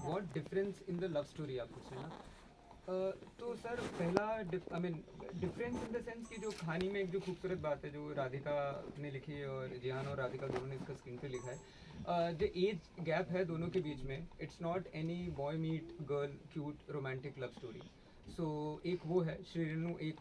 What difference in the love story आप पूछ रहे हैं ना। तो सर पहला डिफरेंस इन द सेंस कि जो कहानी में एक जो खूबसूरत बात है जो राधिका ने लिखी है और जिहान और राधिका दोनों ने इसका स्क्रीन पे लिखा है, जो एज गैप है दोनों के बीच में, it's not any boy meet girl cute romantic love story. So एक वो है, श्री रेणु एक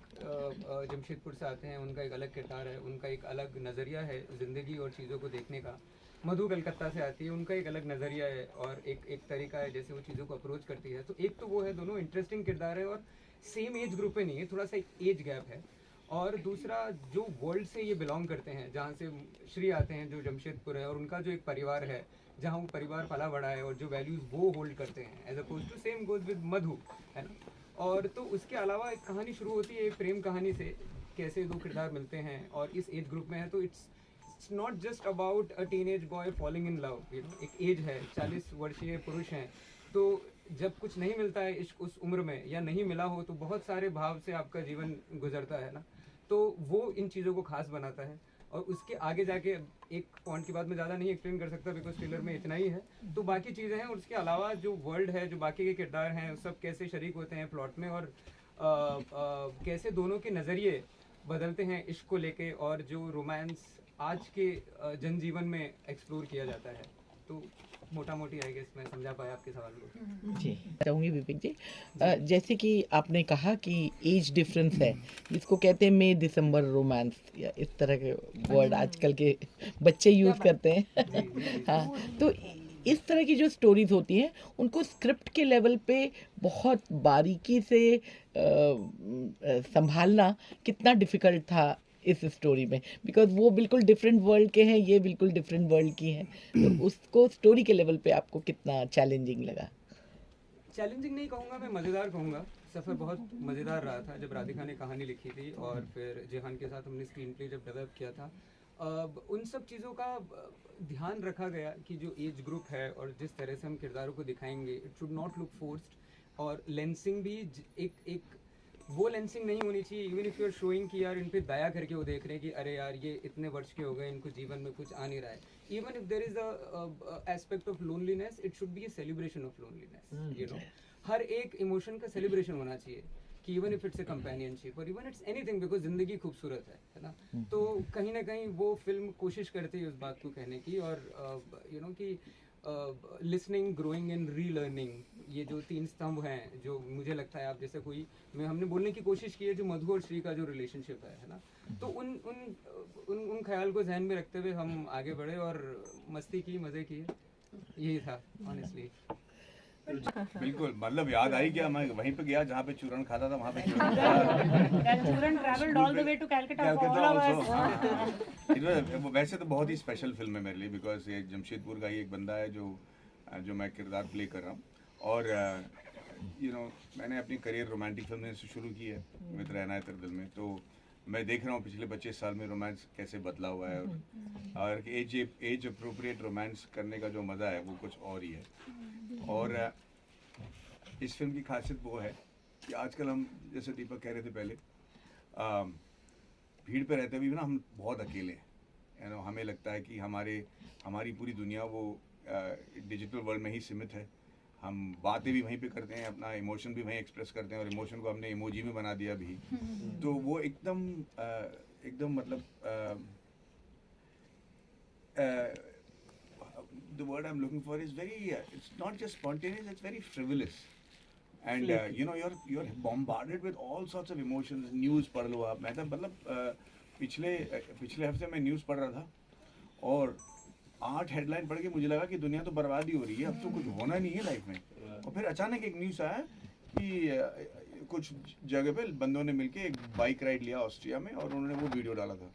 जमशेदपुर से आते हैं, उनका एक अलग किरदार है, उनका एक अलग नज़रिया है ज़िंदगी और चीज़ों को देखने का। मधु कलकत्ता से आती है, उनका एक अलग नज़रिया है और एक तरीका है जैसे वो चीज़ों को अप्रोच करती है। तो एक तो वो है, दोनों इंटरेस्टिंग किरदार है और सेम एज ग्रुप पे नहीं है, थोड़ा सा एक एज गैप है। और दूसरा जो वर्ल्ड से ये बिलोंग करते हैं, जहाँ से श्री आते हैं जो जमशेदपुर है, और उनका जो एक परिवार है जहाँ वो परिवार पला बड़ा है और जो वैल्यूज़ वो होल्ड करते हैं, as opposed to same goes with Madhu, है ना। और तो उसके अलावा एक कहानी शुरू होती है एक प्रेम कहानी से, कैसे दो किरदार मिलते हैं और इस एज ग्रुप में है। तो it's not just about a teenage boy falling in love, you know. एक एज है, 40 वर्षीय पुरुष हैं, तो जब कुछ नहीं मिलता है इश्क उस उम्र में, या नहीं मिला हो, तो बहुत सारे भाव से आपका जीवन गुजरता है ना। तो वो इन चीज़ों को खास बनाता है। और उसके आगे जाके एक पॉइंट की बात मैं ज़्यादा नहीं एक्सप्लेन कर सकता बिकॉज ट्रेलर में इतना ही है। तो बाकी चीज़ें हैं, और उसके अलावा जो वर्ल्ड है, जो बाकी के किरदार हैं, सब कैसे शरीक होते हैं प्लॉट में, और कैसे दोनों के नज़रिए बदलते हैं इश्क को लेके, और जो रोमांस आज के जनजीवन में एक्सप्लोर किया जाता है। तो मोटा मोटी आई गेस मैं समझा पाया आपके सवाल को। जी चाहूँगी विवेक जी, जैसे कि आपने कहा कि एज डिफरेंस है, जिसको कहते हैं मई दिसंबर रोमांस, या इस तरह के वर्ड आजकल के बच्चे यूज़ करते हैं। हाँ, तो इस तरह की जो स्टोरीज होती हैं उनको स्क्रिप्ट के लेवल पे बहुत बारीकी से संभालना कितना डिफ़िकल्ट था इस स्टोरी में, बिकॉज वो बिल्कुल डिफरेंट वर्ल्ड के हैं, ये बिल्कुल डिफरेंट वर्ल्ड की हैं, तो उसको स्टोरी के लेवल पे आपको कितना चैलेंजिंग लगा? चैलेंजिंग नहीं कहूँगा मैं, मज़ेदार कहूँगा। सफ़र बहुत मज़ेदार रहा था जब राधिका ने कहानी लिखी थी और फिर जेहान के साथ हमने स्क्रीन प्ले जब डेवलप किया था। उन सब चीज़ों का ध्यान रखा गया कि जो एज ग्रुप है और जिस तरह से हम किरदारों को दिखाएंगे, it should not look forced. और लेंसिंग भी एक वो लेंसिंग नहीं होनी चाहिए, even if you are showing कि यार इन पे दया करके वो देख रहे हैं कि अरे यार ये इतने वर्ष के हो गए, इनको जीवन में कुछ आ नहीं रहा है। Even if there is a aspect of loneliness, it should be a celebration of loneliness, you know. हर एक इमोशन का सेलिब्रेशन होना चाहिए, कि even if it's a companionship or even it's anything, because जिंदगी खूबसूरत है ना। तो कहीं ना कहीं वो फिल्म कोशिश करती है उस बात को कहने की, और यू नो कि लिसनिंग, ग्रोइंग एंड रीलर्निंग, ये जो तीन स्तंभ हैं, जो मुझे लगता है आप जैसे कोई मैं हमने बोलने की कोशिश की है, जो मधु और श्री का जो रिलेशनशिप है ना। तो उन उन उन उन ख्याल को ध्यान में रखते हुए हम आगे बढ़े और मस्ती की, मज़े किए, यही था ऑनेस्टली। बिल्कुल, मतलब याद आई क्या, मैं वहीं पे गया जहाँ पे चूरन खाता था, वहाँ पे चूरन That children traveled all the way to Calcutta for all of us. वो वैसे तो बहुत ही स्पेशल फिल्म है मेरे लिए, बिकॉज ये जमशेदपुर का ही एक बंदा है जो मैं किरदार प्ले कर रहा हूँ। और यू नो मैंने अपनी करियर रोमांटिक फिल्म से शुरू की है विद रहना है तेरे दिल में। तो मैं देख रहा हूँ पिछले 25 साल में रोमांस कैसे बदला हुआ है, और एज अप्रोप्रिएट रोमांस करने का जो मज़ा है वो कुछ और ही है। और इस फिल्म की खासियत वो है कि आजकल हम, जैसे दीपक कह रहे थे पहले, भीड़ पे रहते हुए भी ना हम बहुत अकेले हैं। यू नो हमें लगता है कि हमारी पूरी दुनिया वो डिजिटल वर्ल्ड में ही सीमित है। हम बातें भी वहीं पे करते हैं, अपना इमोशन भी वहीं एक्सप्रेस करते हैं, और इमोशन को हमने इमोजी में बना दिया भी। तो वो एकदम मतलब the word I'm looking for is very it's not just spontaneous, it's very frivolous. And you know you're bombarded with all sorts of emotions. News पढ़ लो आप, मैं तो मतलब पिछले हफ्ते मैं न्यूज़ पढ़ रहा था और 8 हेडलाइन पढ़ के मुझे लगा कि दुनिया तो बर्बादी हो रही है, अब तो कुछ होना नहीं है लाइफ में। और फिर अचानक एक न्यूज़ आया कि कुछ जगह पे बंदों ने मिलके एक बाइक राइड लिया ऑस्ट्रिया में, और उन्होंने वो वीडियो डाला था।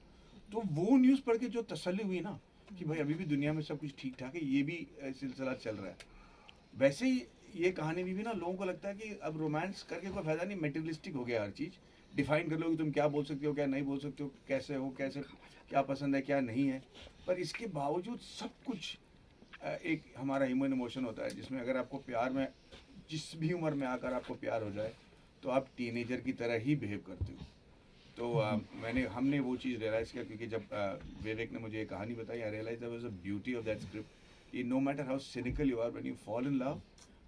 तो वो न्यूज़ पढ़ के जो तसल्ली हुई ना कि भाई अभी भी दुनिया में सब कुछ ठीक ठाक है, ये भी सिलसिला चल रहा है। वैसे ही ये कहानी भी ना लोगों को लगता है कि अब रोमांस करके कोई फायदा नहीं, मेटेरियलिस्टिक हो गया हर चीज़। डिफाइन कर लो कि तुम क्या बोल सकते हो, क्या नहीं बोल सकते हो, कैसे हो, कैसे क्या पसंद है, क्या नहीं है। पर इसके बावजूद सब कुछ एक हमारा ह्यूमन इमोशन होता है, जिसमें अगर आपको प्यार में जिस भी उम्र में आकर आपको प्यार हो जाए तो आप टीनेजर की तरह ही बिहेव करते हो। तो हमने वो चीज़ रियलाइज़ किया, क्योंकि जब विवेक ने मुझे ये कहानी बताई, I realize there was a beauty of that script. No matter how cynical you are, when you fall in love,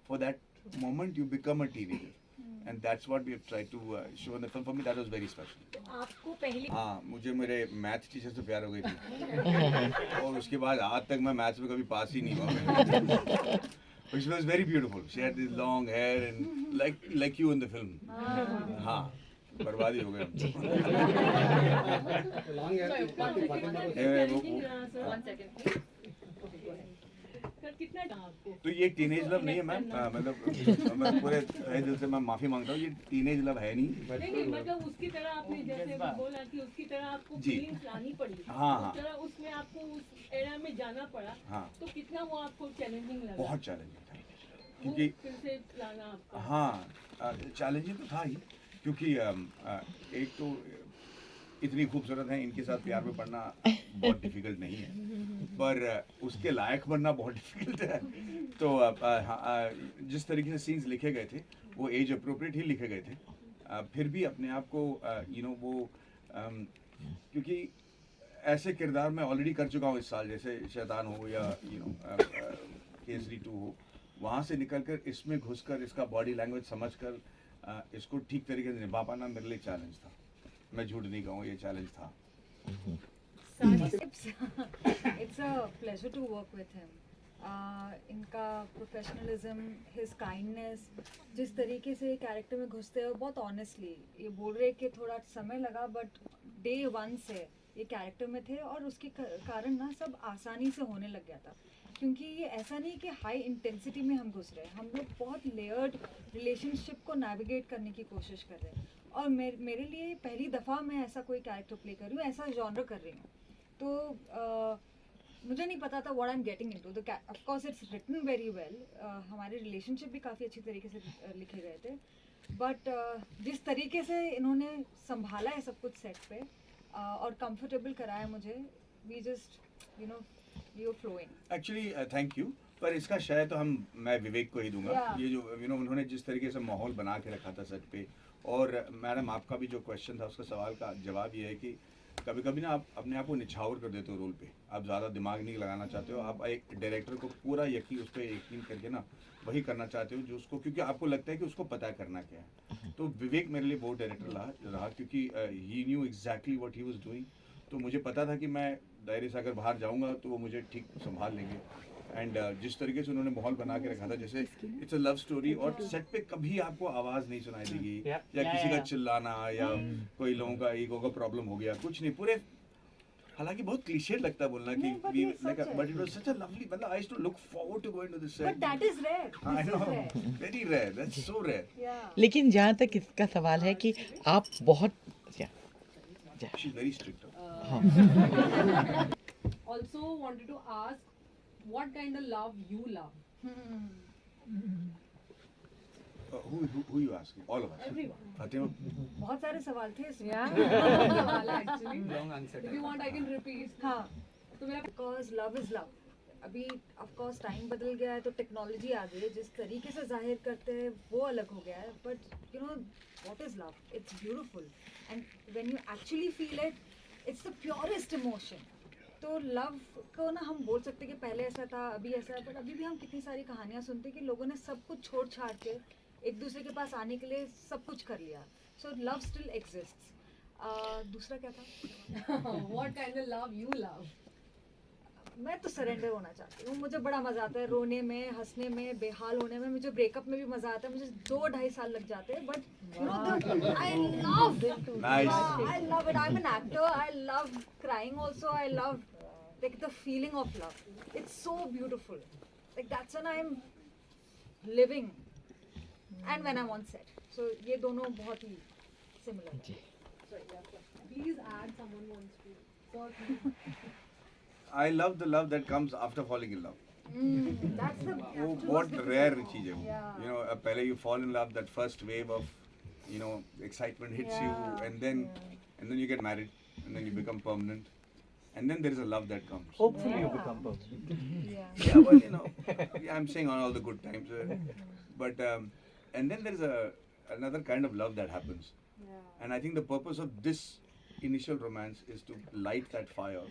for that moment you become a teenager, and that's what we have tried to show in the film. For me that was very special. आपको पहली हाँ, मुझे मेरे math teacher से प्यार हो गई थी और उसके बाद आज तक मैं मैथ्स में कभी पास ही नहीं हुआ। Which was very beautiful. She had this long hair and like you in the film. हाँ, बर्बादी हो गए हम। लॉन्ग कितना आपको तो ये टीनेज लव नहीं है मैम, मतलब मैं पूरे तहे दिल से मैं माफी मांगता हूँ, ये टीनेज लव है नहीं। नहीं मतलब उसकी तरह आपने जैसे बोला कि उसकी तरह आपको जी। फीलिंग्स लानी पड़ी, हाँ, हाँ। उस तरह उसमें आपको उस एरा में जाना पड़ा, हाँ। तो कितना वो आपको चैलेंजिंग लगा? बहुत चैलेंजिंग था, वो क्योंकि फिर से लाना आपका। हाँ चैलेंजिंग तो था ही, क्योंकि एक तो इतनी खूबसूरत हैं, इनके साथ प्यार में पड़ना बहुत डिफिकल्ट नहीं है, पर उसके लायक बनना बहुत डिफिकल्ट है। तो जिस तरीके से सीन्स लिखे गए थे वो एज अप्रोप्रिएट ही लिखे गए थे, फिर भी अपने आप को वो क्योंकि ऐसे किरदार मैं ऑलरेडी कर चुका हूँ इस साल, जैसे शैतान हो या केसरी 2 हो, वहाँ से निकलकर इसमें घुसकर इसका बॉडी लैंग्वेज समझकर इसको ठीक तरीके से निभा पाना मेरे लिए चैलेंज था। मैं झूठ नहीं कहूँ, ये चैलेंज था। It's a pleasure to work with him. इनका प्रोफेशनलिज्म, हिज काइंडनेस, जिस तरीके से कैरेक्टर में घुसते हैं बहुत ऑनेस्टली, ये बोल रहे कि थोड़ा समय लगा बट डे 1 से ये कैरेक्टर में थे और उसके कारण ना सब आसानी से होने लग गया था, क्योंकि ये ऐसा नहीं कि हाई इंटेंसिटी में हम घुस रहे हैं, हम लोग बहुत लेयर्ड रिलेशनशिप को नेविगेट करने की कोशिश कर रहे हैं। और मेरे लिए पहली दफ़ा मैं ऐसा कोई कैरेक्टर प्ले कर रही हूँ, ऐसा जॉनर कर रही हूँ, तो मुझे नहीं पता था what I am getting into. Of course it's written very well, हमारे रिलेशनशिप भी काफ़ी अच्छी तरीके से लिखे गए थे, बट जिस तरीके से इन्होंने संभाला है सब कुछ सेट पे और कंफर्टेबल कराया मुझे, we just we were flowing. Actually thank you, पर इसका श्रेय तो मैं विवेक को ही दूंगा। ये जो उन्होंने जिस तरीके से माहौल बना के रखा था सेट पे, और मैडम आपका भी जो क्वेश्चन था उसका सवाल का जवाब ये है कि कभी कभी ना आप अपने आप को निछावर कर देते हो रोल पे, आप ज़्यादा दिमाग नहीं लगाना चाहते हो, आप एक डायरेक्टर को पूरा यकीन उस पर यकीन करके ना वही करना चाहते हो जो उसको, क्योंकि आपको लगता है कि उसको पता है करना क्या है। तो विवेक मेरे लिए बहुत डायरेक्टर रहा क्योंकि he knew exactly what he was doing. तो मुझे पता था कि मैं दायरे से अगर बाहर जाऊंगा तो वो मुझे ठीक संभाल लेंगे। एंड जिस तरीके से उन्होंने माहौल बना के रखा था, जैसे इट्स अ लव स्टोरी, और सेट पे कभी आपको आवाज़ नहीं सुनाई देगी या किसी का चिल्लाना या कोई लोगों का ईगो का प्रॉब्लम हो गया, कुछ नहीं। पूरे हालांकि बहुत क्लीशे लगता है बोलना कि but it was such a lovely, मतलब I used to look forward to going to this set, but that is rare, I know, very rare, that's so rare. लेकिन जहाँ तक इसका सवाल है कि आप बहुत she is very strict. Also wanted to ask what kind of love you love. Who you asking? All of us. Everyone. Fatima? बहुत सारे सवाल थे इसमें। Actually, long answer if you want, I can repeat. हाँ, तो मेरा because love is love. अभी of course time बदल गया है तो टेक्नोलॉजी आ गई है, जिस तरीके से जाहिर करते हैं वो अलग हो गया है, but you know what is love, it's beautiful and when you actually feel it, it's the purest emotion. तो लव को ना हम बोल सकते हैं कि पहले ऐसा था, अभी ऐसा है, बट अभी भी हम कितनी सारी कहानियाँ सुनते हैं कि लोगों ने सब कुछ छोड़ छाड़ के एक दूसरे के पास आने के लिए सब कुछ कर लिया। So love still exists. दूसरा क्या था? what kind of love you love. मैं तो सरेंडर होना चाहती हूँ, मुझे बड़ा मजा आता है रोने में, हंसने में, बेहाल होने में। मुझे ब्रेकअप में भी मजा आता है, मुझे 2-2.5 साल लग जाते हैं, but you know I love Nice. I love it. I am an actor, I love crying also, I love like the feeling of love, it's so beautiful, like that's when I am living and when I am on set. So ये दोनों बहुत ही similar हैं। Please add, someone wants to. So, I love the love that comes after falling in love. That's the वो बहुत rare चीज़ है वो। You know, पहले you fall in love, that first wave of excitement hits you, and then you get married, and then you become permanent, and then there is a love that comes. hopefully you become perfect. Yeah, well, I'm saying on all the good times, but and then there is another kind of love that happens, and I think the purpose of this initial romance is to light that fire,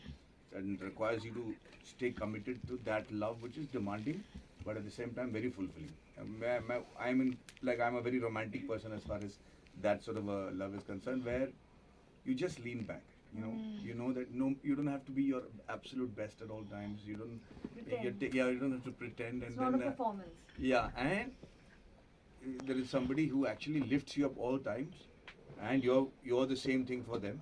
and requires you to stay committed to that love which is demanding, but at the same time very fulfilling. I'm a very romantic person as far as that sort of a love is concerned, where you just lean back. You know that you don't have to be your absolute best at all times. You don't you don't have to pretend. It's And not a then performance. and there is somebody who actually lifts you up all times, and you're the same thing for them.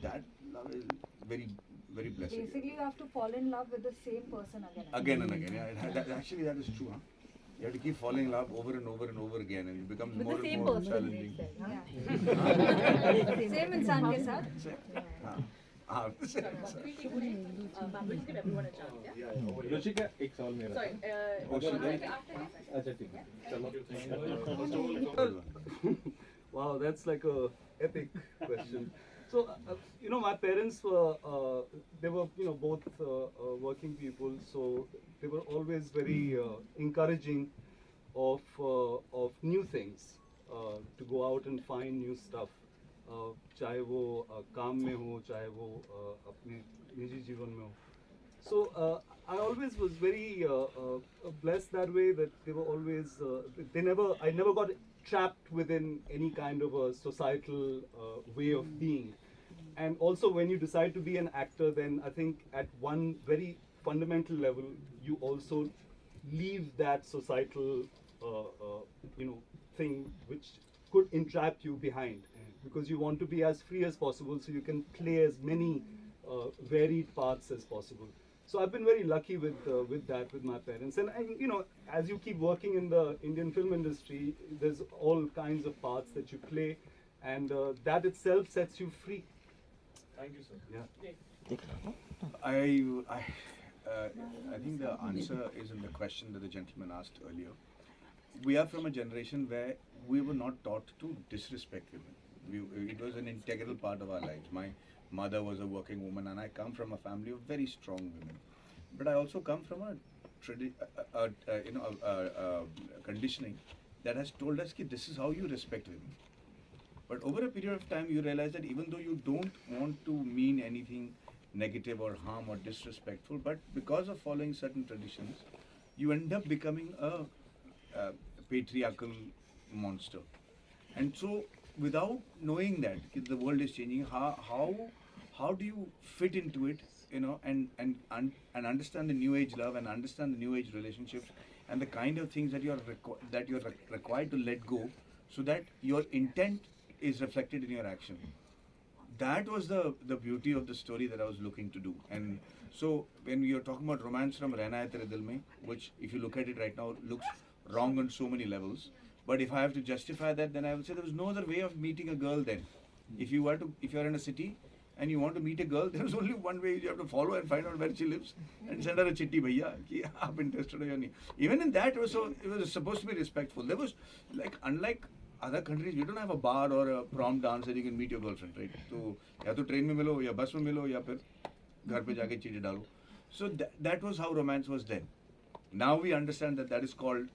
That love is very very blessing. Basically, you have to fall in love with the same person Again and again. Yeah, actually, that is true. Huh? You have to keep falling in love over and over and over again, and it becomes With more the and same more person. challenging. Yeah. Same इंसान के साथ. रुचिका एक सवाल मेरा अच्छा ठीक है चलो Wow, that's like a epic question. So, my parents were, they were, both working people, so they were always very encouraging of new things, to go out and find new stuff. चाहे वो काम में हो, चाहे वो अपने निजी जीवन में हो. So I always was very blessed that way, that they were always I never got trapped within any kind of a societal way of being. And also when you decide to be an actor, then I think at one very fundamental level you also leave that societal thing which could entrap you behind, because you want to be as free as possible so you can play as many varied parts as possible. So I've been very lucky with that, with my parents. And as you keep working in the Indian film industry, there's all kinds of parts that you play, and that itself sets you free. Thank you, sir. Yeah. I think the answer is in the question that the gentleman asked earlier. We are from a generation where we were not taught to disrespect women. It was an integral part of our lives. My mother was a working woman, and I come from a family of very strong women. But I also come from a conditioning that has told us that this is how you respect women. But over a period of time, you realize that even though you don't want to mean anything negative or harm or disrespectful, but because of following certain traditions, you end up becoming a patriarchal monster. And so, without knowing that the world is changing, how do you fit into it, and understand the new age love and understand the new age relationships and the kind of things that you're required to let go, so that your intent is reflected in your action. That was the beauty of the story that I was looking to do. And so when we are talking about romance from Rehna Hai Tere Dil Mein, which if you look at it right now looks wrong on so many levels, but if I have to justify that, then I will say there was no other way of meeting a girl then. If you are in a city and you want to meet a girl, there is only one way. You have to follow and find out where she lives and send her a chitti, bhaiya, ki aap interested ho ya nahi. Even in that, it was supposed to be respectful. There was, unlike other countries, we don't have a bar or a prom dance that you can meet your girlfriend, right? So, या तो train में मिलो, या bus में मिलो, या फिर घर पे जाके चीजें डालो. So that was how romance was then. Now we understand that is called,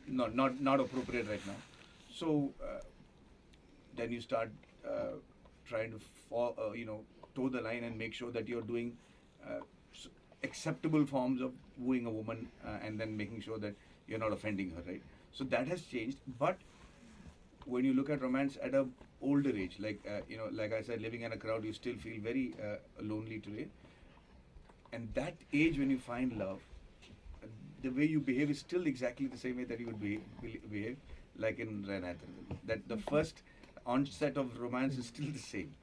not appropriate right now. So then you start trying to toe the line and make sure that you're doing acceptable forms of wooing a woman, and then making sure that you're not offending her, right? So that has changed. But when you look at romance at an older age, like I said, living in a crowd, you still feel very lonely today. And that age when you find love, the way you behave is still exactly the same way that you would behave like in Rehna Hai Tere Dil Mein. That the first onset of romance is still the same.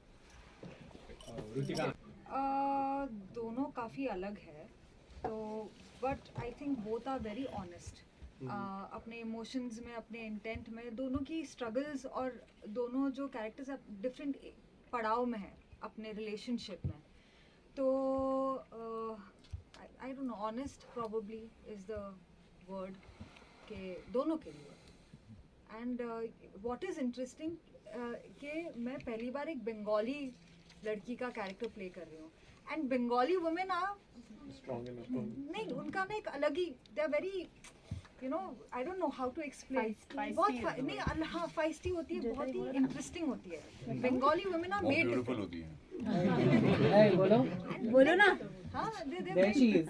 दोनों काफ़ी अलग है, तो but I think both are very honest. अपने emotions में, अपने intent में, दोनों की स्ट्रगल्स और दोनों जो कैरेक्टर्स डिफरेंट पड़ाव में हैं अपने रिलेशनशिप में. तो I don't know, honest probably is the word के दोनों के लिए. एंड व्हाट इज़ इंटरेस्टिंग कि मैं पहली बार एक बंगाली लड़की का कैरेक्टर प्ले कर रही हूँ. एंड बंगाली वुमेन नहीं, उनका ना एक अलग ही, they are very I don't know how to explain. बहुत नहीं, हाँ, feisty होती है, बहुत ही interesting होती है. Bengali women are made beautiful different. होती है. बोलो ना. हाँ, There she is.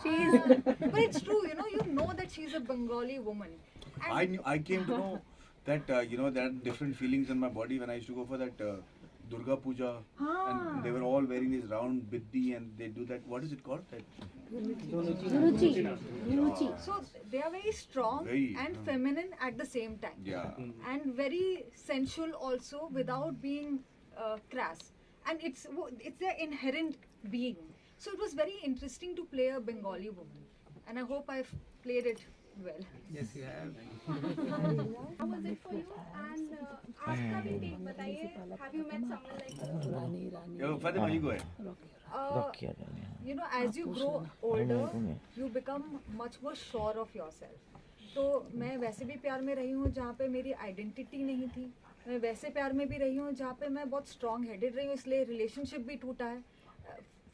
But it's true, you know that she's a Bengali woman. And I came to know that there are different feelings in my body when I used to go for that Durga Puja, and they were all wearing these round biddi, and they do that. What is it called? That so they are very strong Very, and feminine at the same time. yeah. And very sensual also without being crass. And it's their inherent being. So it was very interesting to play a Bengali woman. And I hope I've played it well. Yes, you have. How was it for you? And आपका भी take बताइए. Have you met someone like Yo, Fatima, you go ahead. As you grow older, you become much more sure of yourself. तो मैं वैसे भी प्यार में रही हूँ जहाँ पे मेरी आइडेंटिटी नहीं थी. मैं वैसे प्यार में भी रही हूँ जहाँ पे मैं बहुत स्ट्रॉन्ग हेडेड रही हूँ, इसलिए रिलेशनशिप भी टूटा है.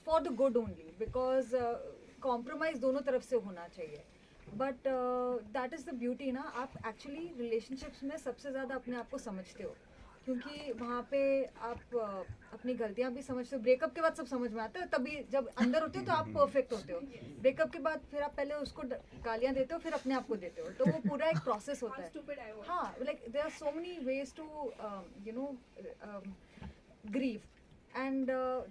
For the good only, because compromise दोनों तरफ से होना चाहिए. But that is the beauty ना, आप एक्चुअली रिलेशनशिप्स में सबसे ज़्यादा अपने आप को समझते हो, क्योंकि वहाँ पे आप अपनी गलतियाँ भी समझते हो. ब्रेकअप के बाद सब समझ में आता है, तभी जब अंदर होते हो तो आप परफेक्ट होते हो. ब्रेकअप के बाद फिर आप पहले उसको गालियाँ देते हो, फिर अपने आप को देते हो, तो वो पूरा एक प्रोसेस होता है. stupid I was? हाँ, like there are so many ways to grieve. And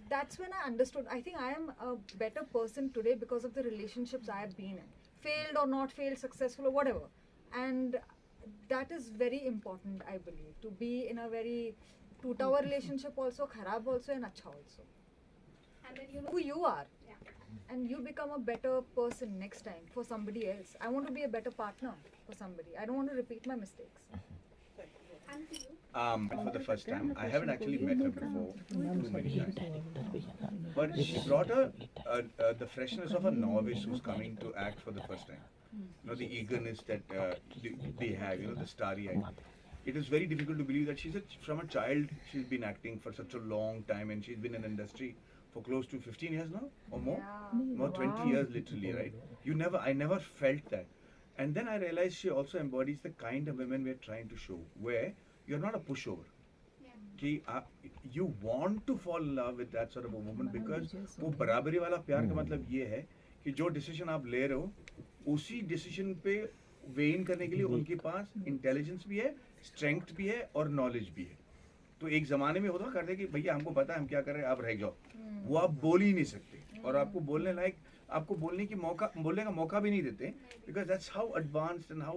that's when I understood. I think I am a better person today because of the relationships I have been in. Failed or not failed, successful or whatever. And that is very important, I believe. To be in a very toota hua relationship also, kharab also and acha also. And then you know. Who you are. Yeah. And you become a better person next time for somebody else. I want to be a better partner for somebody. I don't want to repeat my mistakes. And for you. For the first time, I haven't actually met her before too many times. But she brought the freshness of a novice who's coming to act for the first time. The eagerness that they have, the starry-eyed. It is very difficult to believe that from a child, she's been acting for such a long time, and she's been in the industry for close to 15 years now, or more? Yeah. More 20 years literally, right? I never felt that. And then I realized she also embodies the kind of women we're trying to show, where you're not a pushover. कि you want to fall in love with that sort of a woman because वो बराबरी वाला प्यार का मतलब ये है कि जो डिसीजन आप ले रहे हो उसी डिसीजन पे वेन करने के लिए उनके पास इंटेलिजेंस भी है, स्ट्रेंथ भी है और नॉलेज भी है. तो एक ज़माने में होता करते कि भैया हमको पता है हम क्या कर रहे हैं, आप रह जाओ. वो आप बोल ही नहीं सकते और आपको बोलने लायक, आपको बोलने का मौका भी नहीं देते, because that's how advanced and how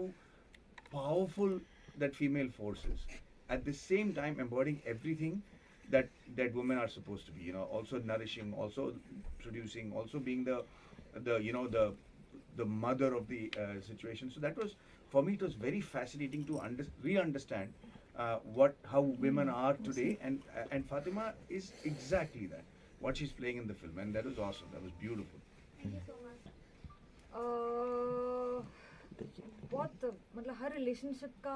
powerful that female force is. At the same time embodying everything that women are supposed to be, also nourishing, also producing, also being the mother of the situation. So that was, for me, it was very fascinating to re-understand how women are today, and Fatima is exactly that, what she's playing in the film, and that was awesome. That was beautiful. Thank you so much. बहुत मतलब हर relationship का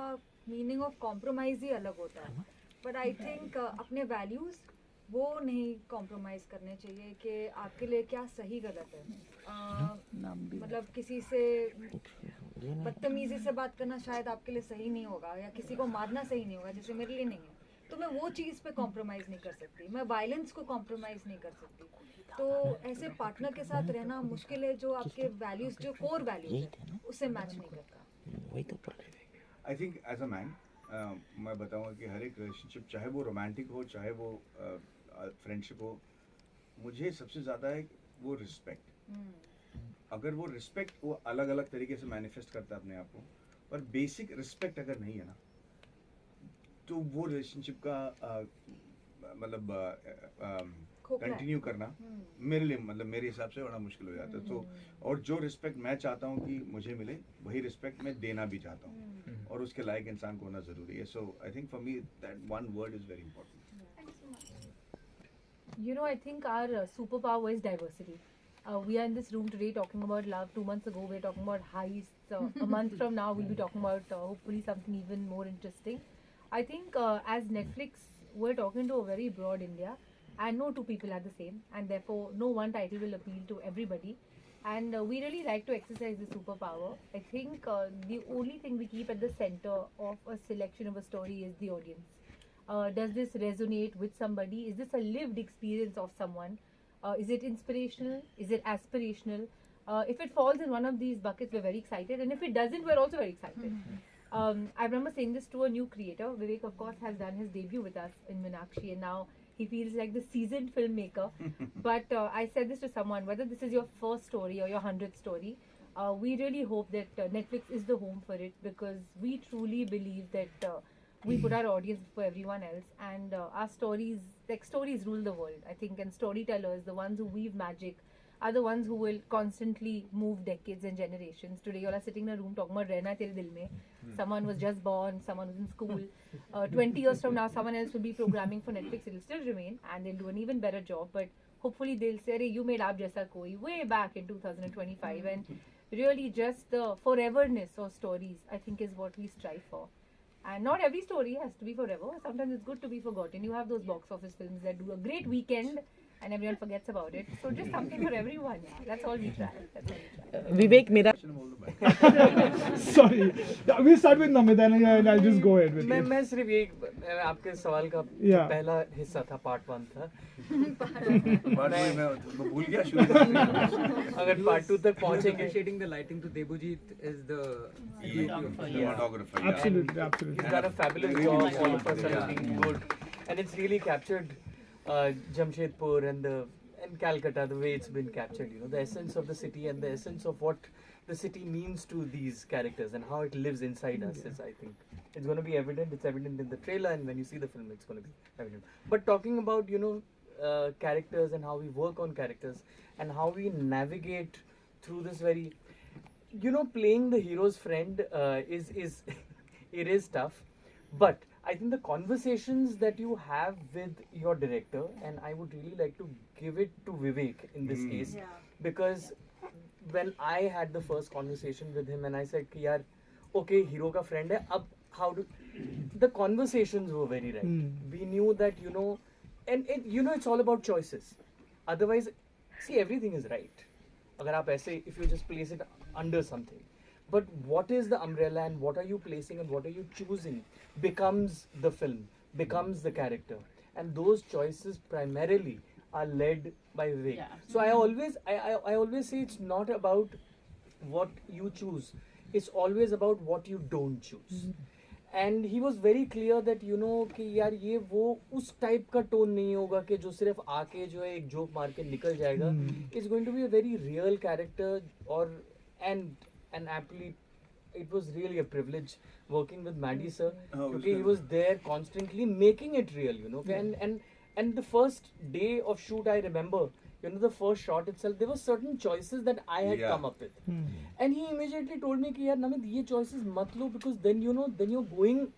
meaning of compromise ही अलग होता है. But I think अपने values वो नहीं compromise करने चाहिए कि आपके लिए क्या सही गलत है. मतलब किसी से बदतमीज़ी से बात करना शायद आपके लिए सही नहीं होगा, या किसी को मारना सही नहीं होगा, जैसे मेरे लिए नहीं है. तो मैं वो चीज़ पे कॉम्प्रोमाइज़ नहीं कर सकती, मैं वायलेंस को कॉम्प्रोमाइज़ नहीं कर सकती. तो ऐसे पार्टनर के साथ रहना मुश्किल है जो आपके वैल्यूज़, जो कोर वैल्यूज़ है, उससे मैच नहीं करता. I think as a man मैं बताऊंगा कि हर एक रिलेशनशिप, चाहे वो रोमांटिक हो चाहे वो फ्रेंडशिप हो, मुझे सबसे ज़्यादा है वो रिस्पेक्ट. अगर वो रिस्पेक्ट वो अलग अलग तरीके से मैनिफेस्ट करता है अपने आप को, पर बेसिक रिस्पेक्ट अगर नहीं है ना, तो वो रिलेशनशिप का मतलब कंटिन्यू करना मेरे लिए, मतलब मेरे हिसाब से बड़ा मुश्किल हो जाता है. तो और जो रिस्पेक्ट मैं चाहता हूँ कि मुझे मिले, वही रिस्पेक्ट मैं देना भी चाहता हूँ, और उसके लायक इंसान को होना ज़रूरी है. So I think for me that one word is very important. Thank you so much. I think our superpower is diversity. We are in this room today talking about love. 2 months ago, we were talking about heists. A month from now, we'll be talking about hopefully something even more interesting. I think as Netflix, we're talking to a very broad India, and no two people are the same, and therefore no one title will appeal to everybody. And we really like to exercise the superpower. I think the only thing we keep at the center of a selection of a story is the audience. Does this resonate with somebody? Is this a lived experience of someone? Is it inspirational? Is it aspirational? If it falls in one of these buckets, we're very excited, and if it doesn't, we're also very excited. I remember saying this to a new creator. Vivek, of course, has done his debut with us in Meenakshi, and now he feels like the seasoned filmmaker. But I said this to someone, whether this is your first story or your 100th story, we really hope that Netflix is the home for it, because we truly believe that we put our audience before everyone else, and our stories, like stories rule the world, I think, and storytellers, the ones who weave magic, are the ones who will constantly move decades and generations. Today, you all are sitting in a room talking about Rehna Tere Dil Mein. Someone was just born, someone was in school. 20 years from now, someone else will be programming for Netflix. It will still remain, and they'll do an even better job. But hopefully, they'll say, "Arey, you made Aap Jaisa Koi" way back in 2025. And really, just the foreverness of stories, I think, is what we strive for. And not every story has to be forever. Sometimes it's good to be forgotten. You have those box office films that do a great weekend and everyone forgets about it. So just something for everyone. Yeah. That's all we try. That's all we try. विवेक मेरा Sorry. Yeah, we'll start with Namit and I'll just go ahead with it. मैं सिर्फ ये आपके सवाल का Yeah. पहला हिस्सा था, पार्ट 1 था. बात हुई, मैं भूल गया शुरू में. अगर पार्ट 2 तक पहुंचेंगे. Appreciating the lighting to Debujit is the Cinematographer, yeah. Absolutely, absolutely. He's done a fabulous job. All of us are looking good, and it's really captured Jamshedpur and Calcutta, the way it's been captured. You know, the essence of the city and the essence of what the city means to these characters and how it lives inside us is, I think, it's going to be evident. It's evident in the trailer, and when you see the film, it's going to be evident. But talking about, you know, characters and how we work on characters and how we navigate through this very, you know, playing the hero's friend is it is tough, but I think the conversations that you have with your director, and I would really like to give it to Vivek in this case, because when I had the first conversation with him and I said कि यार okay hero का friend है, अब how do the conversations were very right. We knew that, you know, and you know, it's all about choices. Otherwise, see, everything is right अगर आप ऐसे, if you just place it under something, but what is the umbrella and what are you placing and what are you choosing becomes the film, becomes the character, and those choices primarily are led by Vivek. Yeah. So I always say it's not about what you choose, it's always about what you don't choose. And he was very clear that, you know, कि यार ये वो उस type का tone नहीं होगा कि जो सिर्फ आके जो है एक joke मार के निकल जाएगा. It's going to be a very real character, and aptly, it was really a privilege working with Maddie sir, because he was there constantly making it real, you know. And the first day of shoot, I remember, you know, the first shot itself, there were certain choices that I had come up with, and he immediately told me कि यार Namit, ये choices मत लो, because then, you know, then you're going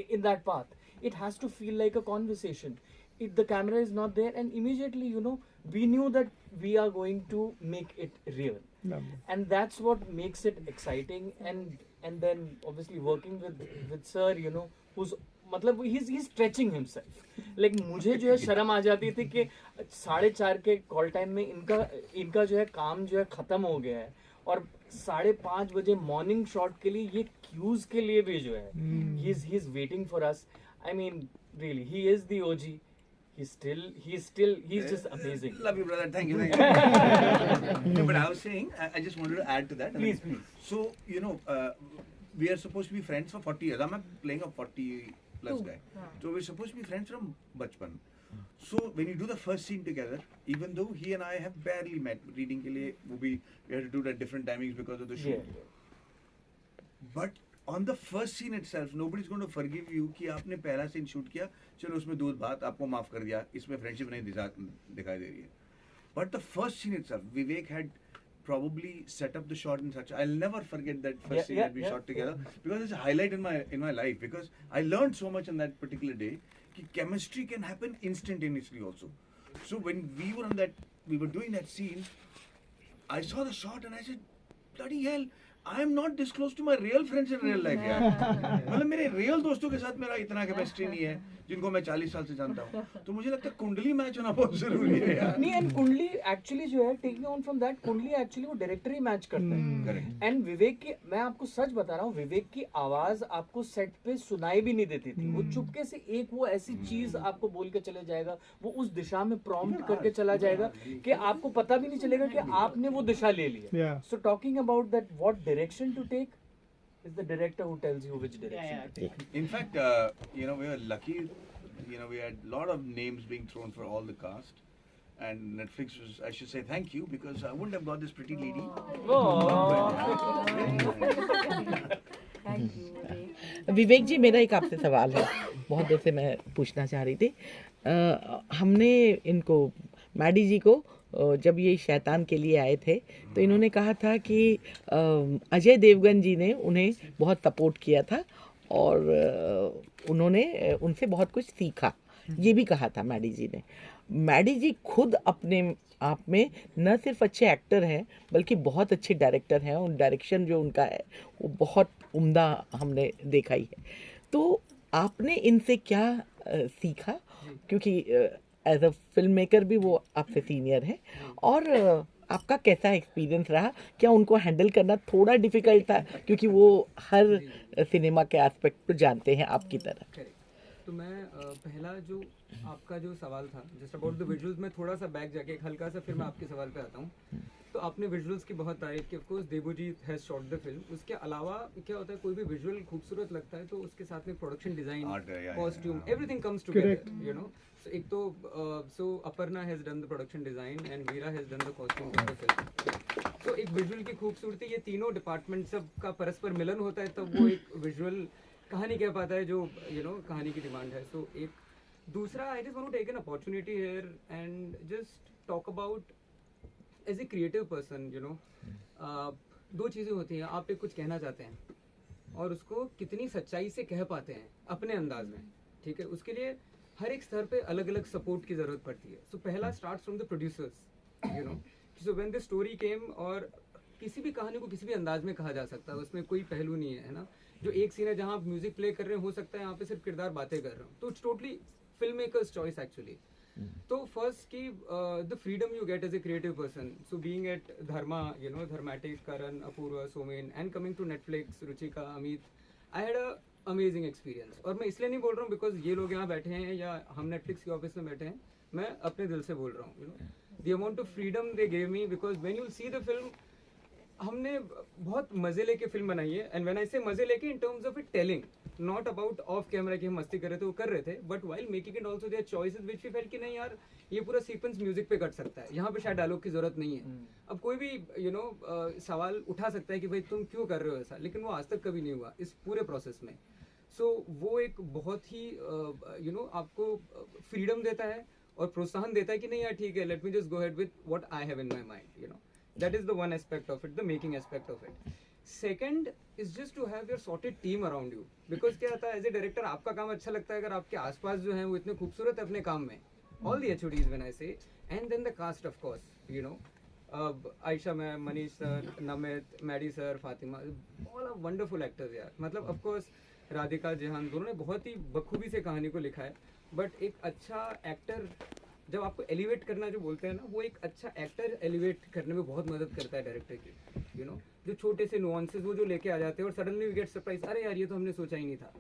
in that path. It has to feel like a conversation. If the camera is not there, and immediately, you know, we knew that we are going to make it real. Lovely. And that's what makes it exciting. And then obviously working with sir, you know, who's मतलब he's stretching himself. Like मुझे जो है शर्म आ जाती थी कि 4:30 के call time में इनका जो है काम जो है खत्म हो गया है, और 5:30 बजे मॉर्निंग शॉट के लिए ये क्यूज के लिए भी जो है he's waiting for us. I mean, really, he is the OG. He's just amazing. Love you, brother. Thank you. No, but I was saying, I just wanted to add to that. Please. So, you know, we are supposed to be friends for 40 years. I'm playing a 40 plus guy. So we're supposed to be friends from bachpan. So when you do the first scene together, even though he and I have barely met, reading ke liye, we had to do it at different timings because of the shoot. But on the first scene itself, nobody's going to forgive you कि आपने पहला scene shoot किया, चलो उसमें दूध भात आपको माफ कर दिया, इसमें friendship नहीं दिखाई दे रही है. But the first scene itself, Vivek had probably set up the shot in such. I'll never forget that first scene that we shot together, because it's a highlight in my life, because I learned so much on that particular day. कि chemistry can happen instantaneously also. So when we were doing that scene, I saw the shot and I said, bloody hell, I am not this close to my real friends in real life यार। मतलब मेरे real दोस्तों के साथ मेरा इतना chemistry नहीं है जिनको मैं 40 साल से जानता हूँ। तो मुझे लगता है कुंडली मैच होना बहुत जरूरी है यार। नहीं, एंड कुंडली एक्चुअली जो है, टेकिंग ऑन फ्रॉम दैट, कुंडली एक्चुअली वो डायरेक्टर ही मैच करता है। करेक्ट। एंड विवेक की, मैं आपको सच बता रहा हूँ, विवेक की आवाज आपको सेट पे सुनाई भी नहीं देती थी। वो चुपके से एक वो ऐसी चीज आपको बोल के चले जाएगा, वो उस दिशा में प्रॉम्प्ट करके चला जाएगा कि आपको पता भी नहीं चलेगा कि आपने वो दिशा ले ली है। Yeah. So talking about that, what direction to take is the director who tells you which direction to take. In fact, you know, we were lucky. You know, we had a lot of names being thrown for all the cast, and Netflix was, I should say, thank you, because I wouldn't have got this pretty lady. Thank you, Vivek. विवेक जी, मेरा एक आपसे सवाल है, बहुत देर से मैं पूछना चाह रही थी। हमने इनको, मैडी जी को, जब ये शैतान के लिए आए थे तो इन्होंने कहा था कि अजय देवगन जी ने उन्हें बहुत सपोर्ट किया था और उन्होंने उनसे बहुत कुछ सीखा, ये भी कहा था मैडी जी ने। मैडी जी खुद अपने आप में न सिर्फ अच्छे एक्टर हैं बल्कि बहुत अच्छे डायरेक्टर हैं, और डायरेक्शन जो उनका है वो बहुत उम्दा हमने देखा ही है। तो आपने इनसे क्या सीखा, क्योंकि एज अ फिल्म मेकर भी वो आपसे सीनियर है, और आपका कैसा एक्सपीरियंस रहा? क्या उनको हैंडल करना थोड़ा डिफिकल्ट था, क्योंकि वो हर सिनेमा के एस्पेक्ट को जानते हैं आपकी तरह? करेक्ट। तो मैं पहला जो आपका जो सवाल था जस्ट अबाउट द विजुअल्स, में थोड़ा सा बैक जाके एक हल्का सा फिर मैं आपके सवाल पे आता हूँ। तो आपने विजुअल्स की बहुत तारीफ की, of course Devoji has shot the film. उसके अलावा क्या होता है, कोई भी विजुअल खूबसूरत लगता है तो उसके साथ में production design, costume, everything comes together, you know. So एक तो so Aparna has done the production design and Veera has done the costume of the film. तो एक विजुअल की खूबसूरती, ये तीनों डिपार्टमेंट सब का परस्पर मिलन होता है तब वो एक विजुअल कहानी कह पाता है जो यू नो कहानी की डिमांड है। सो एक दूसरा, I just want to take an opportunity here and just talk about as a creative person, you know, दो चीज़ें होती हैं। आप एक कुछ कहना चाहते हैं और उसको कितनी सच्चाई से कह पाते हैं अपने अंदाज में, ठीक है, उसके लिए हर एक स्तर पे अलग अलग सपोर्ट की ज़रूरत पड़ती है। सो पहला starts from the producers, you know. So when the story केम, और किसी भी कहानी को किसी भी अंदाज में कहा जा सकता है, उसमें कोई पहलू नहीं है ना। जो एक सीन है जहाँ आप म्यूजिक प्ले कर रहे हो सकता है यहाँ पे सिर्फ किरदार बातें कर रहे हो, तो it's totally film makers choice actually. तो फर्स्ट की the freedom you get as a creative person, so being at Dharma, you know, Dharmatic, Karan, Apoorva, Somen, and coming to Netflix, Ruchika, Amit, I had a amazing experience. और मैं इसलिए नहीं बोल रहा हूँ बिकॉज ये लोग यहाँ बैठे हैं या हम नेटफ्लिक्स के ऑफिस में बैठे हैं, मैं अपने दिल से बोल रहा हूँ, you know, the amount of freedom they gave me, because when you see the film, हमने बहुत मजे लेके फिल्म बनाई है। एंड व्हेन आई से मजे लेके, in terms of it telling, not about of camera कि हम मस्ती कर रहे थे, वो कर रहे थे, but while making it also there choices which we felt कि नहीं यार, ये पूरा सीक्वेंस म्यूजिक पे कट सकता है, यहाँ पे शायद डायलॉग की जरूरत नहीं है। अब कोई भी यू नो सवाल उठा सकता है कि भाई तुम क्यों कर रहे हो ऐसा, लेकिन वो आज तक कभी नहीं हुआ इस पूरे प्रोसेस में। सो वो एक बहुत ही यू नो आपको फ्रीडम देता है और प्रोत्साहन देता है कि नहीं यार ठीक है, let me just go ahead with what I have in my mind, you know. That is the one aspect of it, the making aspect of it. Second is just to have your sorted team around you. Because क्या होता है, as a director आपका काम अच्छा लगता है अगर आपके आसपास जो हैं वो इतने खूबसूरत है अपने काम में, all the HODs when I say, and then the cast of course, you know, Aisha ma'am, Manish sir, Namit, Maddie sir, Fatima, all are wonderful actors यार। मतलब of course राधिका, जेहान, दोनों ने बहुत ही बखूबी से कहानी को लिखा है, बट एक अच्छा एक्टर जब आपको एलिवेट करना जो बोलते हैं ना, वो एक अच्छा एक्टर एलिवेट करने में बहुत मदद करता है डायरेक्टर की, यू नो। जो छोटे से नुआंसेस वो जो लेके आ जाते हैं और सडनली वी गेट सरप्राइज, अरे यार ये तो हमने सोचा ही नहीं था।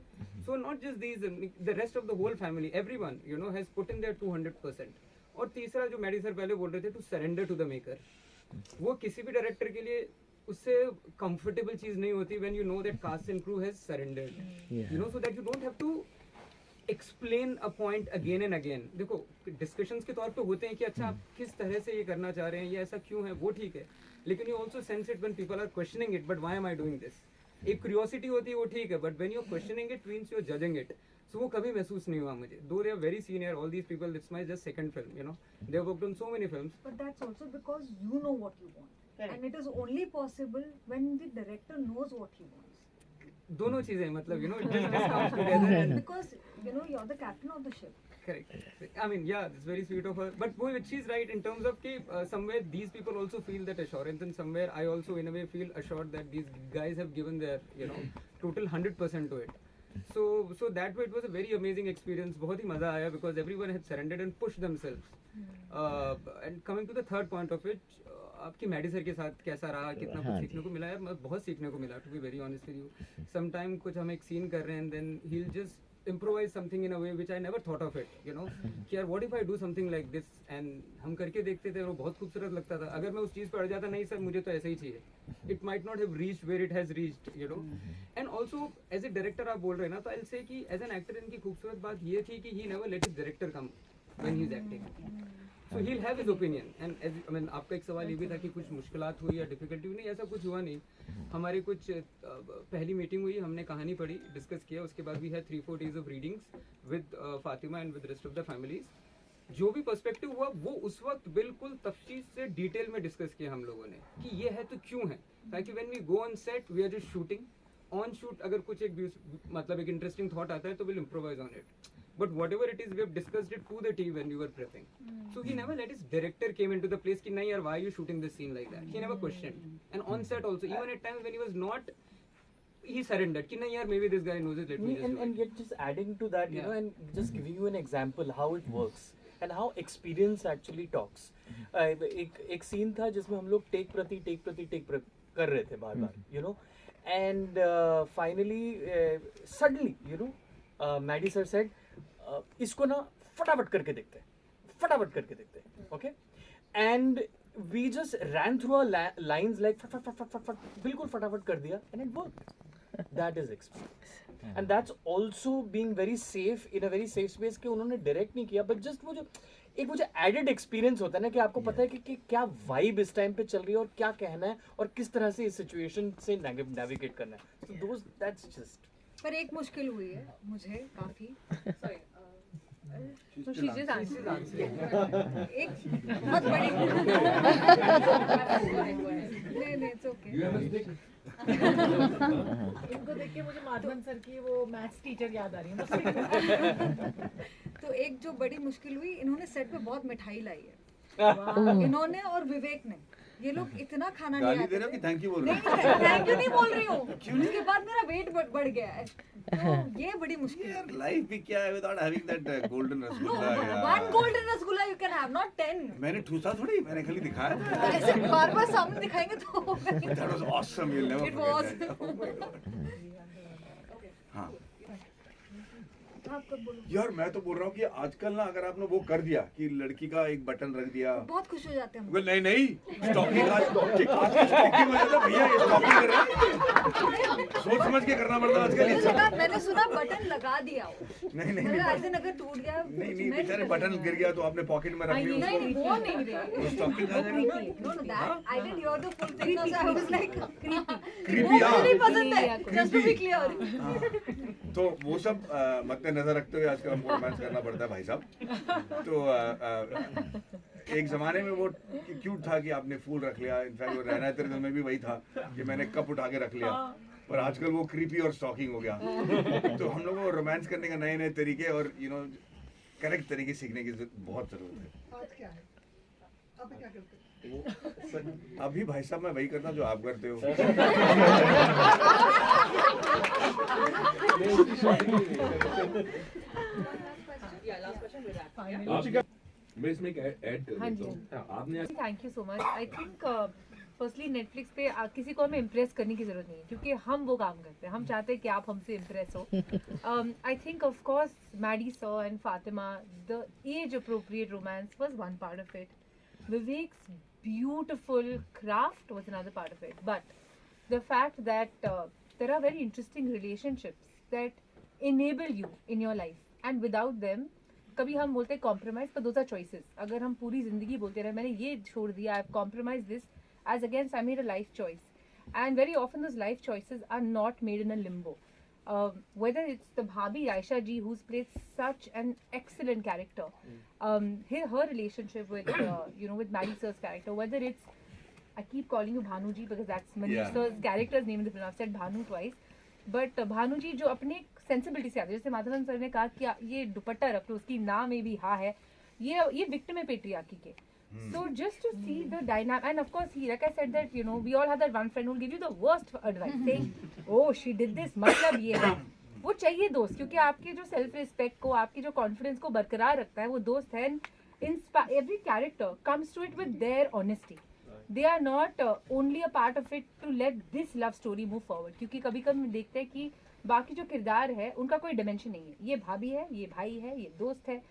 So not just these, the rest of the whole family, everyone, you know, has put in there 200%। और तीसरा जो मैडी सर पहले बोल रहे थे, to surrender to the maker, वो किसी भी डायरेक्टर के लिए उससे कंफर्टेबल चीज नहीं होती when you know that cast and crew has surrendered, you know, so that you don't have to explain a point again and again. देखो डिस्कशंस के तौर पे होते हैं कि अच्छा आप किस तरह से ये करना चाह रहे हैं, ये ऐसा क्यों है, वो ठीक है, लेकिन you also sense it when people are questioning it, but why am I doing this. एक क्यूरियोसिटी होती है, वो ठीक है, but when you are questioning it means you are judging it. So वो कभी महसूस नहीं हुआ मुझे, though they are very senior, all these people, it's my just second film, you know, they have worked on so many films. But that's also because you know what you want. And it is only possible when the director knows what he wants. दोनों चीजें, मतलब you know, just comes together and Because you know you're the captain of the ship. Correct. I mean, yeah, it's very sweet of her. But boy, she's right in terms of कि somewhere these people also feel that assurance, and somewhere I also in a way feel assured that these guys have given their total 100% to it. So that way it was a very amazing experience. बहुत ही मजा आया because everyone had surrendered and pushed themselves. And coming to the third point of it, आपकी Maddie sir के साथ कैसा रहा, कितना कुछ सीखने को मिला है? बहुत सीखने को मिला, to be very honest with you. Sometime कुछ हम एक सीन कर रहे हैं and then he'll just improvise something in a way which I never thought of it, कि यार what if I do something like this, and हम करके देखते थे और वो बहुत खूबसूरत लगता था. अगर मैं उस चीज़ पर अड़ जाता, नहीं सर मुझे तो ऐसा ही चाहिए, it might not have reached where it has reached, and also as a director आप बोल रहे हैं ना, तो I'll say कि as an actor इनकी खूबसूरत बात ये थी कि he never let his director come when he's acting. So he'll have his opinion, and as I mean, आपका एक सवाल ये भी था कि कुछ मुश्किलात हुई या डिफिकल्टी हुई, नहीं ऐसा कुछ हुआ नहीं. हमारे कुछ पहली मीटिंग हुई, हमने कहानी पढ़ी, डिस्कस किया, उसके बाद we had 3-4 days of readings with Fatima and with rest of the families. जो भी पर्सपेक्टिव हुआ वो उस वक्त बिल्कुल तफसील से डिटेल में डिस्कस किया हम लोगों ने कि ये है तो क्यों है, ताकि when we go on set we are just shooting on shoot, अगर कुछ एक मतलब एक इंटरेस्टिंग थॉट आता है तो will improvise on it. But whatever it is, we have discussed it to the T when we were prepping. So he never let his director came into the place कि नहीं यार why are you shooting this scene like that. He never questioned. And on set also, even at times when he was not, he surrendered कि नहीं यार maybe this guy knows it, let me just do it. And yet just adding to that, you know, and just giving you an example how it works and how experience actually talks. एक scene था जिसमें हम लोग take प्रति कर रहे थे बार-बार, you know, and finally suddenly, you know, Maddy sir said इसको ना फटाफट करके देखते हैं, okay, and we just ran through our lines like फट बिल्कुल फटाफट कर दिया, and it worked. That is experience, and that's also being very safe in a very safe space कि उन्होंने डायरेक्ट नहीं किया, बट जस्ट वो जो एडेड एक्सपीरियंस होता है ना कि आपको पता है कि क्या वाइब इस टाइम पे चल रही है और क्या कहना है और किस तरह से इस सिचुएशन से नेविगेट करना है. सो दोस दैट्स जस्ट. पर एक मुश्किल हुई है मुझे काफी. So she's just answering. एक बहुत बड़ी नहीं it's okay. इनको देख के मुझे माधवन सर की वो मैथ्स टीचर याद आ रही है. तो एक जो बड़ी मुश्किल हुई, इन्होंने सेट पे बहुत मिठाई लाई है, इन्होंने और विवेक ने. ये लोग इतना खाना नहीं गाली दे रहे हो कि थैंक यू बोल रहे हो? नहीं थैंक यू नहीं बोल रही हूँ, उसके बाद मेरा वेट बढ़ गया है, तो ये बड़ी मुश्किल है. लाइफ भी क्या है without having that golden rasgulla यार. One golden rasgulla you can have, not 10. मैंने ठूसा थोड़ी, मैंने खाली दिखाया. ऐसे बार-बार सामने दिखाएंगे तो That was awesome, you'll never It forget was. that. Oh my God. हाँ. यार मैं तो बोल रहा हूँ कि आजकल ना अगर आपने वो कर दिया कि लड़की का एक बटन रख दिया, बहुत खुश हो जाते हैं हम. नहीं स्टॉकिंग आज स्टॉकिंग हो जाता भैया, ये स्टॉकिंग कर रहे हैं, सोच समझ के करना पड़ता आजकल. मैंने सुना बटन लगा दिया. नहीं अगर टूट गया, नहीं बेचारे बटन गिर गया तो आपने पॉकेट में रख लिया उसको. नहीं वो नहीं रही. स्टॉकिंग आ जाएगा. No, that I didn't hear the full thing, so I was like Creepy, वो हाँ. मुझे नहीं पसंद है, just to be clear. तो वो सब मद्देनजर रखते हुए आजकल हमको रोमांस करना पड़ता है भाई साहब. तो एक जमाने में वो क्यूट था कि आपने फूल रख लिया. इनफैक्ट वो रहना तेरे दिल में भी वही था कि मैंने कप उठा के रख लिया. पर आजकल वो क्रीपी और स्टॉकिंग हो गया. तो हम लोगों को रोमांस करने का नए तरीके और यू नो करेक्ट तरीके सीखने की बहुत जरूरत है. अभी भाई साहब मैं वही करता हूँ जो आप करते हो. मैं इसमें एक ऐड कर देता हूँ. आपने thank you so much. I think firstly Netflix पे किसी को हमें इम्प्रेस करने की जरूरत नहीं है, क्योंकि हम वो काम करते हैं. हम चाहते हैं कि आप हमसे इम्प्रेस हो. I think of course Maddy sir and Fatima, the age appropriate romance was one part of it. Vivek's beautiful craft was another part of it, but the fact that there are very interesting relationships that enable you in your life, and without them, कभी हम बोलते हैं compromise, but those are choices. अगर हम पूरी जिंदगी बोलते रहे मैंने ये छोड़ दिया, I've compromised this, as against I made a life choice, and very often those life choices are not made in a limbo. Whether it's the Bhabhi Aisha ji, who's played such an excellent character, her relationship with with Maddie sir's character, whether it's, I keep calling you Bhanu ji because that's Manish sir's character's name in the film. I've said Bhanu twice, but Bhanu ji जो अपने sensibility से आती है. जैसे Madhavan sir ने कहा कि ये दुपट्टा रख लो, उसकी नाम में भी हाँ है, ये विक्टिम है पेट्रियार्की के. So just to see the dynamic, and of course he, like I said, that you know we all have that one friend who will give you the worst advice, saying, "Oh, she did this, मतलब ये है." वो चाहिए दोस्त, क्योंकि आपके जो self respect को, आपकी जो कॉन्फिडेंस को बरकरार रखता है, वो दोस्त है. Every character comes to it with their honesty. They are not only a part of it to let this love story move forward. क्योंकि कभी कभी देखते हैं कि बाकी जो किरदार है उनका कोई डिमेंशन नहीं है. ये भाभी है, ये भाई है, ये दोस्त है.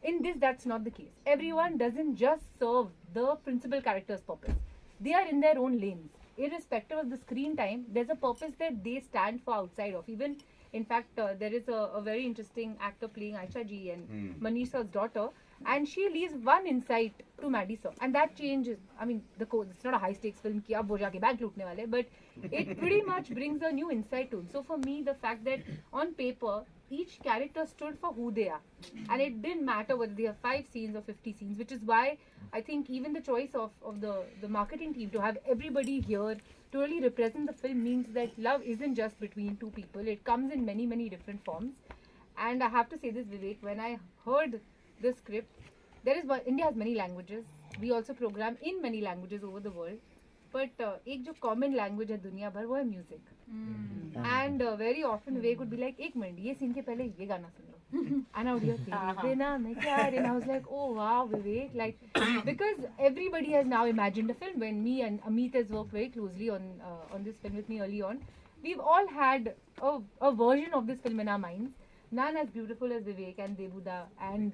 In this, that's not the case. Everyone doesn't just serve the principal character's purpose. They are in their own lanes. Irrespective of the screen time, there's a purpose that they stand for outside of. Even, in fact, there is a very interesting actor playing Aisha Ji and Manisha's daughter, and she leaves one insight to Maddie sir, and that changes. I mean, it's not a high-stakes film कि अब वो जाके bank लूटने वाले, but it pretty much brings a new insight to it. So for me, the fact that on paper, each character stood for who they are, and it didn't matter whether they have 5 scenes or 50 scenes, which is why I think even the choice of the marketing team to have everybody here to really represent the film means that love isn't just between two people. It comes in many different forms. And I have to say this, Vivek, when I heard the script, India has many languages. We also program in many languages over the world. But एक जो common language है दुनिया भर, वो है music. And very often Vivek would be like, एक minute, ये scene के पहले ये गाना सुन लो. And I would hear, and I was like, oh wow, Vivek, like, because everybody has now imagined a film. When me and Amit has worked very closely on this film with me early on, we've all had a version of this film in our minds. None as beautiful as Vivek and Debuda and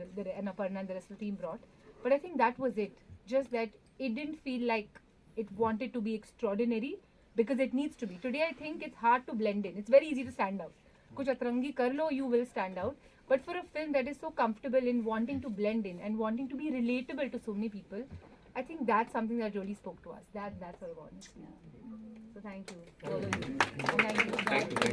Aparna and the rest of the team brought. But I think that was it. Just that it didn't feel like it wanted to be extraordinary, because it needs to be. Today I think it's hard to blend in. It's very easy to stand out. Kuch atrangi kar lo, you will stand out. But for a film that is so comfortable in wanting to blend in and wanting to be relatable to so many people, I think that's something that really spoke to us. That's sort of honest. So thank you. All of you. Thank you.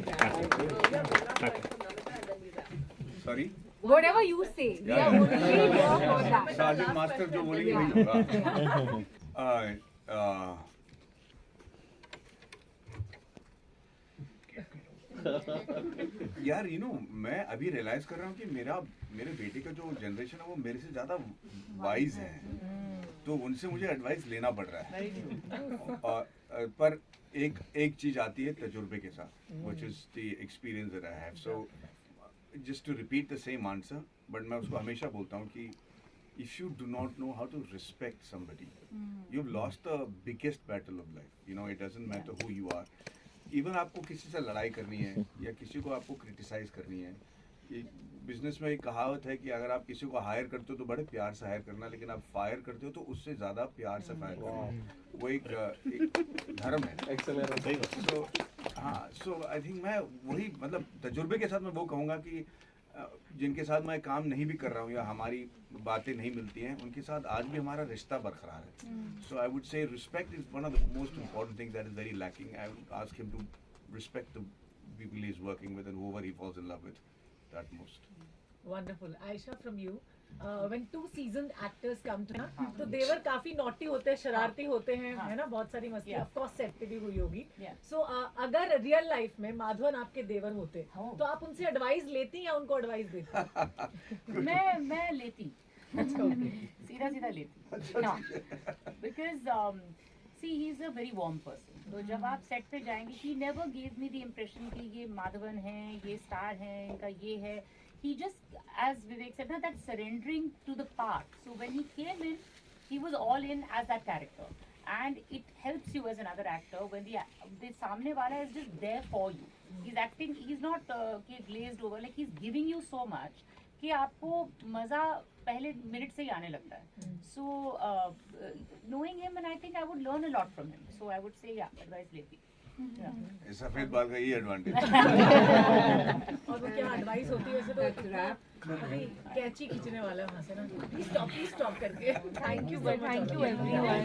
Sorry? Whatever you say, we are only here for that. Sergeant Master जो बोलेंगे वही होगा. यार मैं अभी realise कर रहा हूँ कि मेरे बेटे का जो जनरेशन है वो मेरे से ज़्यादा वाइज है, तो उनसे मुझे एडवाइस लेना पड़ रहा है. पर एक चीज़ आती है तजुर्बे के साथ, which is the experience that I have. So just to repeat the same answer, but मैं उसको हमेशा बोलता हूँ कि if you do not know how to respect somebody, you've lost the biggest battle of life. It doesn't matter who you are. Even आपको किसी से लड़ाई करनी है या किसी को आपको क्रिटिसाइज करनी है, बिजनेस में एक कहावत है कि अगर आप किसी को हायर करते हो तो बड़े प्यार से हायर करना, लेकिन आप फायर करते हो तो उससे ज़्यादा प्यार से फायर करना. वो एक धर्म है. सो आई थिंक मैं वही, मतलब तजुर्बे के साथ मैं वो कहूँगा कि जिनके साथ मैं काम नहीं भी कर रहा हूँ या हमारी बातें नहीं मिलती हैं, उनके साथ आज भी हमारा रिश्ता बरकरार है. So I would say respect is one of the most important thing that is very lacking. I would ask him to respect the people he is working with and whoever he falls in love with that most. Wonderful. Aisha, from you, when 2 seasoned actors come to तो देवर काफी naughty होते हैं, शरारती होते हैं, है ना, बहुत सारी मस्ती ऑफ कोर्स सेट पे भी हुई होगी. सो अगर रियल लाइफ में माधवन आपके देवर होते तो आप उनसे एडवाइस लेती या उनको एडवाइस देती? मैं लेती. सीधा लेती. Because see, he is a very warm person. तो जब आप सेट पे जाएंगे, he never gave me the impression कि ये माधवन है, ये स्टार है, इनका ये है. He just, as Vivek said, that surrendering to the part. So when he came in, he was all in as that character, and it helps you as another actor when the सामने वाला is just there for you. He's acting. He's not glazed over. Like he's giving you so much कि आपको मजा पहले minute से ही आने लगता है. So knowing him, and I think I would learn a lot from him. So I would say advice लेती. सफेद बाल का ये एडवांटेज. और वो क्या एडवाइस होती है वैसे तो अभी कैची खींचने वाला है वहाँ से ना. प्लीज स्टॉप करके. Thank you everyone.